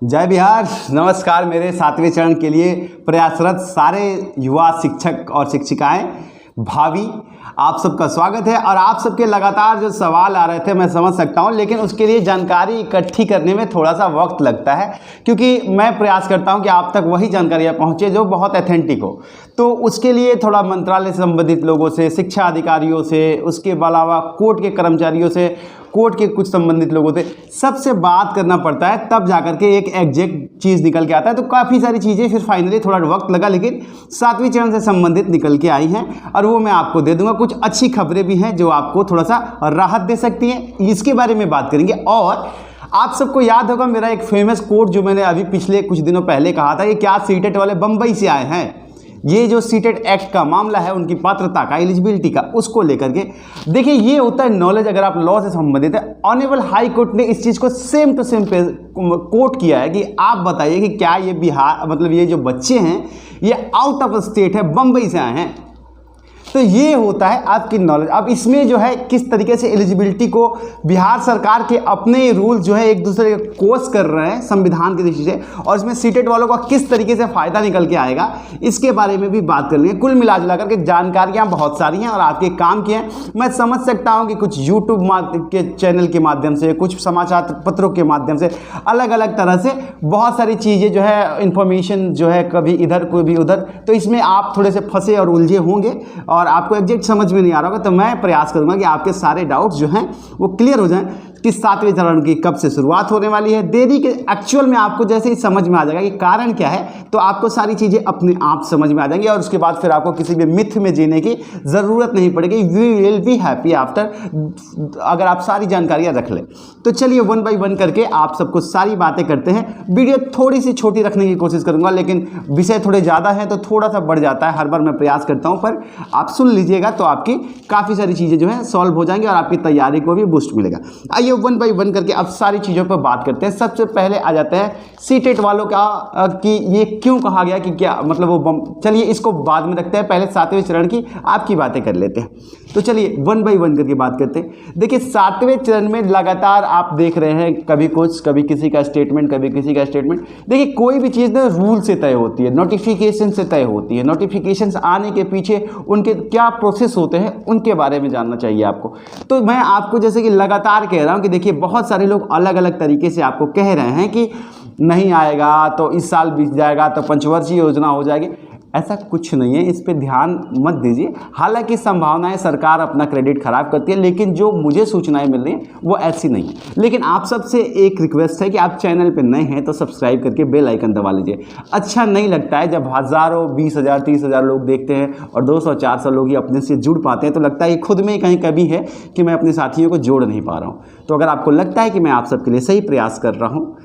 जय बिहार। नमस्कार। मेरे 7वें चरण के लिए प्रयासरत सारे युवा शिक्षक और शिक्षिकाएं, भावी, आप सबका स्वागत है। और आप सबके लगातार जो सवाल आ रहे थे मैं समझ सकता हूं, लेकिन उसके लिए जानकारी इकट्ठी करने में थोड़ा सा वक्त लगता है, क्योंकि मैं प्रयास करता हूं कि आप तक वही जानकारियां पहुंचे जो बहुत ऑथेंटिक हो। तो उसके लिए थोड़ा मंत्रालय से संबंधित लोगों से, शिक्षा अधिकारियों से, उसके अलावा कोर्ट के कर्मचारियों से, कोर्ट के कुछ संबंधित लोगों से, सबसे बात करना पड़ता है, तब जाकर के एक एग्जैक्ट चीज़ निकल के आता है। तो काफ़ी सारी चीज़ें फिर फाइनली थोड़ा वक्त लगा, लेकिन 7वीं चरण से संबंधित निकल के आई हैं और वो मैं आपको दे दूंगा। कुछ अच्छी खबरें भी हैं जो आपको थोड़ा सा राहत दे सकती हैं, इसके बारे में बात करेंगे। और आप सबको याद होगा मेरा एक फेमस कोट जो मैंने अभी पिछले कुछ दिनों पहले कहा था कि क्या सीटेट वाले बम्बई से आए हैं। ये जो सीटेट एक्ट का मामला है, उनकी पात्रता का, एलिजिबिलिटी का, उसको लेकर के देखिए, ये होता है नॉलेज। अगर आप लॉ से संबंधित है, ऑनरेबल हाई कोर्ट ने इस चीज़ को सेम टू सेम कोट किया है कि आप बताइए कि क्या ये बिहार, मतलब ये जो बच्चे हैं ये आउट ऑफ स्टेट है, बम्बई से आए हैं। तो ये होता है आपकी नॉलेज। अब इसमें जो है किस तरीके से एलिजिबिलिटी को बिहार सरकार के अपने रूल जो है एक दूसरे के कोस कर रहे हैं संविधान की दृष्टि से, और इसमें सीटेट वालों का किस तरीके से फ़ायदा निकल के आएगा, इसके बारे में भी बात कर लेंगे। कुल मिला जुला करके जानकारियाँ बहुत सारी हैं और आपके काम की हैं। मैं समझ सकता हूँ कि कुछ यूट्यूब के चैनल के माध्यम से, कुछ समाचार पत्रों के माध्यम से, अलग अलग तरह से बहुत सारी चीज़ें जो है, इन्फॉर्मेशन जो है, कभी इधर कभी उधर, तो इसमें आप थोड़े से फंसे और उलझे होंगे और आपको एग्जैक्ट समझ में नहीं आ रहा होगा। तो मैं प्रयास करूंगा कि आपके सारे डाउट्स जो हैं वो क्लियर हो जाएं कि 7वें चरण की कब से शुरुआत होने वाली है। देरी के एक्चुअल में आपको जैसे ही समझ में आ जाएगा कि कारण क्या है, तो आपको सारी चीज़ें अपने आप समझ में आ जाएंगी और उसके बाद फिर आपको किसी भी मिथ में जीने की ज़रूरत नहीं पड़ेगी। We will be happy after, अगर आप सारी जानकारियाँ रख लें। तो चलिए वन बाई वन करके आप सबको सारी बातें करते हैं। वीडियो थोड़ी सी छोटी रखने की कोशिश करूँगा, लेकिन विषय थोड़े ज़्यादा है तो थोड़ा सा बढ़ जाता है। हर बार मैं प्रयास करता हूँ, पर आप सुन लीजिएगा तो आपकी काफ़ी सारी चीज़ें जो है सॉल्व हो जाएंगी और आपकी तैयारी को भी बूस्ट मिलेगा। आइए वन बाई वन करके अब सारी चीज़ों पर बात करते हैं। सबसे पहले आ जाते हैं सीटेट वालों का कि ये क्यों कहा गया, कि क्या मतलब वो चलिए इसको बाद में रखते हैं, पहले 7वें चरण की आपकी बातें कर लेते हैं। तो चलिए वन बाई वन करके बात करते हैं। देखिए 7वें चरण में लगातार आप देख रहे हैं, कभी कुछ, कभी किसी का स्टेटमेंट, कभी किसी का स्टेटमेंट। देखिए कोई भी चीज़ ना रूल से तय होती है, नोटिफिकेशन से तय होती है। नोटिफिकेशन आने के पीछे उनके क्या प्रोसेस होते हैं, उनके बारे में जानना चाहिए आपको। तो मैं आपको जैसे कि लगातार कह रहा हूँ कि देखिए बहुत सारे लोग अलग अलग तरीके से आपको कह रहे हैं कि नहीं आएगा तो इस साल बीत जाएगा तो पंचवर्षीय योजना हो जाएगी। ऐसा कुछ नहीं है, इस पे ध्यान मत दीजिए। हालांकि संभावनाएं सरकार अपना क्रेडिट खराब करती है, लेकिन जो मुझे सूचनाएं मिल रही हैं वो ऐसी नहीं है। लेकिन आप सबसे एक रिक्वेस्ट है कि आप चैनल पे नए हैं तो सब्सक्राइब करके बेल आइकन दबा लीजिए। अच्छा नहीं लगता है जब हज़ारों, 20,000, 30,000 लोग देखते हैं और 200-400 लोग ही अपने से जुड़ पाते हैं, तो लगता है कि खुद में ही कहीं कमी है कि मैं अपने साथियों को जोड़ नहीं पा रहा हूँ। तो अगर आपको लगता है कि मैं आप सबके लिए सही प्रयास कर रहा हूँ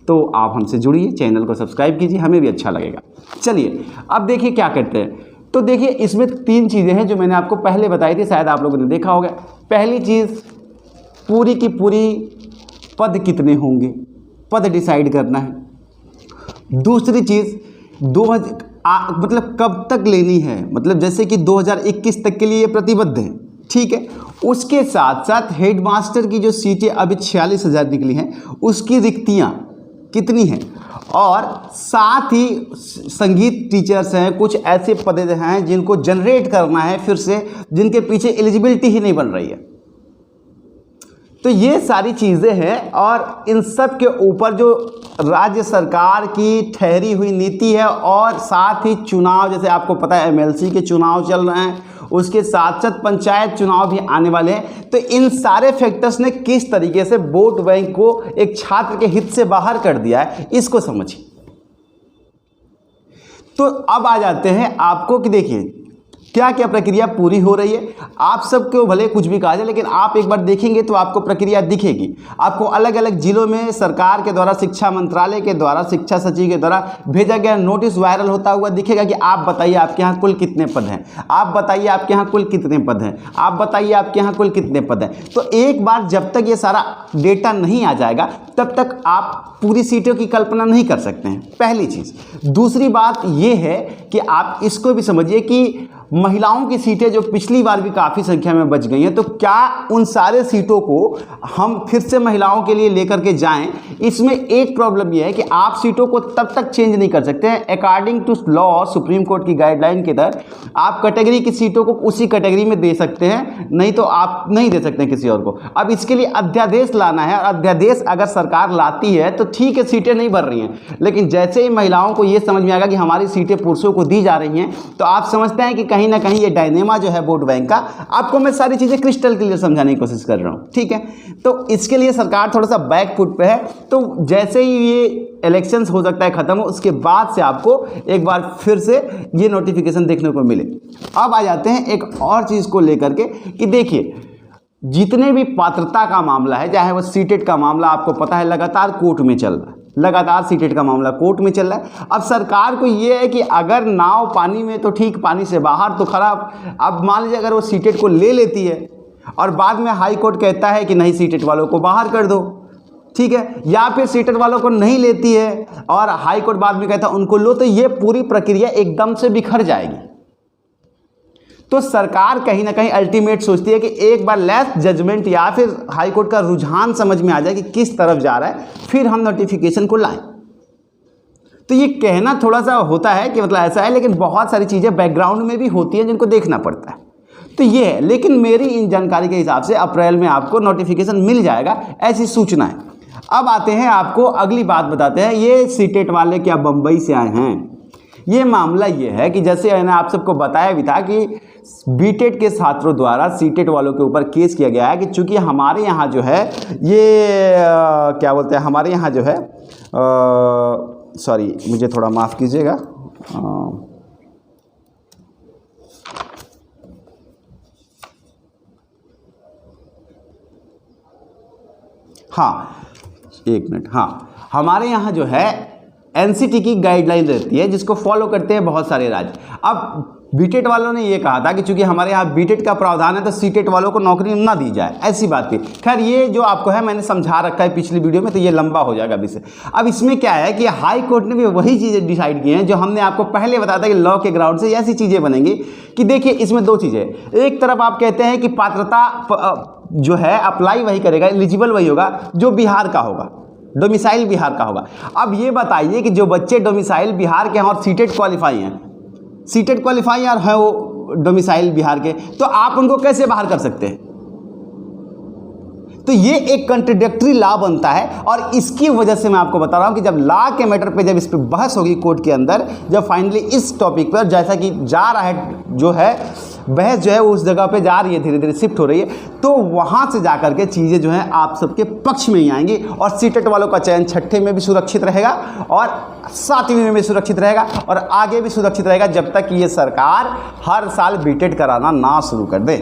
तो आप हमसे जुड़िए, चैनल को सब्सक्राइब कीजिए, हमें भी अच्छा लगेगा। चलिए अब देखिए क्या करते हैं। तो देखिए इसमें 3 चीज़ें हैं जो मैंने आपको पहले बताई थी, शायद आप लोगों ने देखा होगा। पहली चीज़, पूरी की पूरी पद कितने होंगे, पद डिसाइड करना है। दूसरी चीज़, मतलब कब तक लेनी है, मतलब जैसे कि 2021 तक के लिए ये प्रतिबद्ध है, ठीक है। उसके साथ साथ हेडमास्टर की जो सीटें अभी 46,000 निकली हैं, उसकी रिक्तियाँ कितनी हैं, और साथ ही संगीत टीचर्स हैं, कुछ ऐसे पद हैं जिनको जनरेट करना है फिर से, जिनके पीछे एलिजिबिलिटी ही नहीं बन रही है। तो ये सारी चीज़ें हैं और इन सब के ऊपर जो राज्य सरकार की ठहरी हुई नीति है, और साथ ही चुनाव, जैसे आपको पता है MLC के चुनाव चल रहे हैं, उसके साथ साथ पंचायत चुनाव भी आने वाले हैं। तो इन सारे फैक्टर्स ने किस तरीके से वोट बैंक को एक छात्र के हित से बाहर कर दिया है, इसको समझिए। तो अब आ जाते हैं आपको कि देखिए क्या क्या प्रक्रिया पूरी हो रही है। आप सबको भले कुछ भी कहा जाए, लेकिन आप एक बार देखेंगे तो आपको प्रक्रिया दिखेगी। आपको अलग अलग जिलों में सरकार के द्वारा, शिक्षा मंत्रालय के द्वारा, शिक्षा सचिव के द्वारा भेजा गया नोटिस वायरल होता हुआ दिखेगा कि आप बताइए आपके यहाँ कुल कितने पद हैं, आप बताइए आपके यहाँ कुल कितने पद हैं, आप बताइए आपके यहाँ कुल कितने पद हैं। तो एक बार जब तक ये सारा डेटा नहीं आ जाएगा तब तक आप पूरी सीटों की कल्पना नहीं कर सकते हैं, पहली चीज़। दूसरी बात ये है कि आप इसको भी समझिए कि महिलाओं की सीटें जो पिछली बार भी काफ़ी संख्या में बच गई हैं, तो क्या उन सारे सीटों को हम फिर से महिलाओं के लिए लेकर के जाएं? इसमें एक प्रॉब्लम यह है कि आप सीटों को तब तक चेंज नहीं कर सकते हैं। According to law, supreme court की गाइडलाइन के तहत आप कैटेगरी की सीटों को उसी कैटेगरी में दे सकते हैं, नहीं तो आप नहीं दे सकते हैं किसी और को। अब इसके लिए अध्यादेश लाना है, और अध्यादेश अगर सरकार लाती है तो ठीक है, सीटें नहीं भर रही हैं, लेकिन जैसे ही महिलाओं को ये समझ में आएगा कि हमारी सीटें पुरुषों को दी जा रही हैं, तो आप समझते हैं कि कहीं ना कहीं ये डायनेमा जो है वोट बैंक का, आपको मैं सारी चीज़ें क्रिस्टल क्लियर समझाने की कोशिश कर रहा हूँ, ठीक है। तो इसके लिए सरकार थोड़ा सा बैक फुट पे है, तो जैसे ही ये इलेक्शंस हो सकता है ख़त्म हो, उसके बाद से आपको एक बार फिर से ये नोटिफिकेशन देखने को मिले। अब आ जाते हैं एक और चीज़ को लेकर के कि देखिए, जितने भी पात्रता का मामला है, चाहे वो सीटेट का मामला, आपको पता है लगातार कोर्ट में चल रहा है, लगातार सीटेट का मामला कोर्ट में चल रहा है। अब सरकार को ये है कि अगर नाव पानी में तो ठीक, पानी से बाहर तो खराब। अब मान लीजिए अगर वो सीटेट को ले लेती है और बाद में हाई कोर्ट कहता है कि नहीं, सीटेट वालों को बाहर कर दो, ठीक है, या फिर सीटेट वालों को नहीं लेती है और हाई कोर्ट बाद में कहता है उनको लो, तो ये पूरी प्रक्रिया एकदम से बिखर जाएगी। तो सरकार कहीं ना कहीं अल्टीमेट सोचती है कि एक बार लास्ट जजमेंट या फिर हाई कोर्ट का रुझान समझ में आ जाए कि किस तरफ जा रहा है, फिर हम नोटिफिकेशन को लाएं। तो ये कहना थोड़ा सा होता है कि मतलब ऐसा है, लेकिन बहुत सारी चीज़ें बैकग्राउंड में भी होती हैं जिनको देखना पड़ता है। तो ये है, लेकिन मेरी इन जानकारी के हिसाब से अप्रैल में आपको नोटिफिकेशन मिल जाएगा, ऐसी सूचना है। अब आते हैं, आपको अगली बात बताते हैं। ये सीटेट वाले क्या बम्बई से आए हैं? ये मामला ये है कि जैसे मैंने आप सबको बताया भी था कि बीटेट के छात्रों द्वारा सीटेट वालों के ऊपर केस किया गया है कि चूंकि हमारे यहाँ जो है ये क्या बोलते हैं, हमारे यहाँ जो है सॉरी, मुझे थोड़ा माफ़ कीजिएगा, हाँ एक मिनट, हाँ, हमारे यहाँ जो है एनसीटी की गाइडलाइन रहती है जिसको फॉलो करते हैं बहुत सारे राज्य। अब बीटेट वालों ने ये कहा था कि चूंकि हमारे यहाँ बीटेट का प्रावधान है तो सीटेट वालों को नौकरी ना दी जाए, ऐसी बात थी। खैर ये जो आपको है मैंने समझा रखा है पिछली वीडियो में, तो ये लंबा हो जाएगा अभी से। अब इसमें क्या है कि हाई कोर्ट ने भी वही चीज़ें डिसाइड की हैं जो हमने आपको पहले बताया था कि लॉ के ग्राउंड से ऐसी चीज़ें बनेंगी कि देखिए, इसमें दो चीज़ें, एक तरफ आप कहते हैं कि पात्रता जो है अप्लाई वही करेगा, एलिजिबल वही होगा जो बिहार का होगा, डोमिसाइल बिहार का होगा। अब ये बताइए कि जो बच्चे डोमिसाइल बिहार के हैं और सीटेट क्वालिफाई हैं, सीटेट क्वालिफाई यार है वो डोमिसाइल बिहार के, तो आप उनको कैसे बाहर कर सकते हैं? तो ये एक कंट्राडिक्टरी लॉ बनता है, और इसकी वजह से मैं आपको बता रहा हूं कि जब लॉ के मैटर पे जब इस पर बहस होगी कोर्ट के अंदर, जब फाइनली इस टॉपिक पर जैसा कि जा रहा है जो है बहस जो है उस जगह पे जा रही है, धीरे धीरे शिफ्ट हो रही है, तो वहाँ से जा कर के चीज़ें जो हैं आप सबके पक्ष में ही आएंगी, और सीटेट वालों का चयन छठे में भी सुरक्षित रहेगा और 7वीं में भी सुरक्षित रहेगा और आगे भी सुरक्षित रहेगा, जब तक ये सरकार हर साल बीटेट कराना ना शुरू कर दे।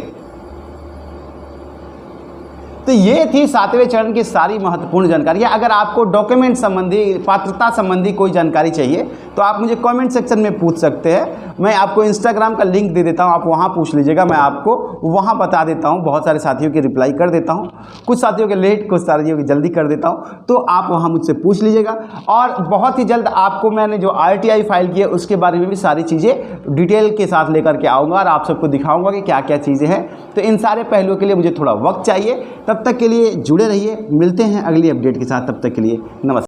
तो ये थी 7वें चरण की सारी महत्वपूर्ण जानकारी। अगर आपको डॉक्यूमेंट संबंधी, पात्रता संबंधी कोई जानकारी चाहिए तो आप मुझे कमेंट सेक्शन में पूछ सकते हैं। मैं आपको इंस्टाग्राम का लिंक दे देता हूं, आप वहां पूछ लीजिएगा, मैं आपको वहां बता देता हूं। बहुत सारे साथियों के रिप्लाई कर देता हूं, कुछ साथियों के लेट, कुछ साथियों के जल्दी कर देता हूं, तो आप वहां मुझसे पूछ लीजिएगा। और बहुत ही जल्द आपको मैंने जो RTI फाइल की है उसके बारे में भी सारी चीज़ें डिटेल के साथ लेकर के आऊँगा और आप सबको दिखाऊँगा कि क्या क्या चीज़ें हैं। तो इन सारे पहलुओं के लिए मुझे थोड़ा वक्त चाहिए, तब तक के लिए जुड़े रहिए। मिलते हैं अगली अपडेट के साथ, तब तक के लिए नमस्कार।